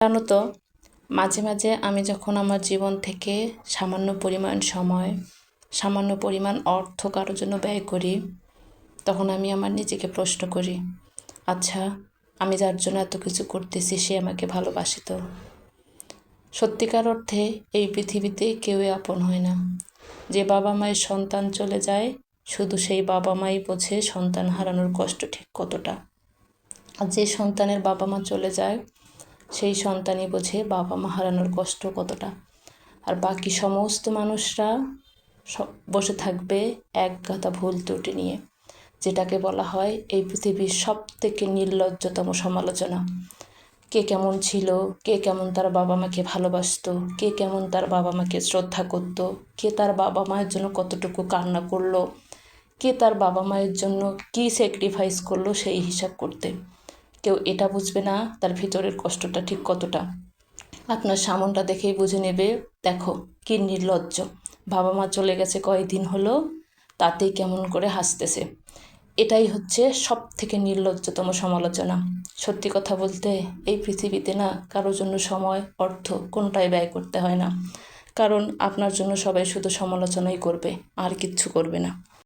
জানো তো, মাঝে মাঝে আমি যখন আমার জীবন থেকে সামান্য পরিমাণ সময়, সামান্য পরিমাণ অর্থ কারোর জন্য ব্যয় করি, তখন আমি আমার নিজেকে প্রশ্ন করি, আচ্ছা, আমি যার জন্য এত কিছু করতেছি সে আমাকে ভালোবাসে তো? সত্যিকার অর্থে এই পৃথিবীতে কেউই আপন হয় না। যে বাবা মায়ের সন্তান চলে যায়, শুধু সেই বাবা মাই বোঝে সন্তান হারানোর কষ্ট ঠিক কতটা। আর যে সন্তানের বাবা মা চলে যায়, সেই সন্তানই বোঝে বাবা মা হারানোর কষ্ট কতটা। আর বাকি সমস্ত মানুষরা বসে থাকবে এক গাদা ভুল ত্রুটি নিয়ে, যেটাকে বলা হয় এই পৃথিবীর সবথেকে নির্লজ্জতম সমালোচনা। কে কেমন ছিল, কে কেমন তার বাবা মাকে ভালোবাসতো, কে কেমন তার বাবা মাকে শ্রদ্ধা করত, কে তার বাবা মায়ের জন্য কতটুকু কান্না করলো, কে তার বাবা মায়ের জন্য কী স্যাক্রিফাইস করলো সেই হিসাব করতে। কেউ এটা বুঝবে না তার ভিতরের কষ্টটা ঠিক কতটা। আপনার সামনটা দেখেই বুঝে নেবে, দেখো কি নির্লজ্জ, বাবা মা চলে গেছে কয়েকদিন হলো, তাতেই কেমন করে হাসতেছে। এটাই হচ্ছে সব থেকে নির্লজ্জতম সমালোচনা। সত্যি কথা বলতে এই পৃথিবীতে না কারোর জন্য সময়, অর্থ কোনটাই ব্যয় করতে হয় না, কারণ আপনার জন্য সবাই শুধু সমালোচনাই করবে, আর কিচ্ছু করবে না।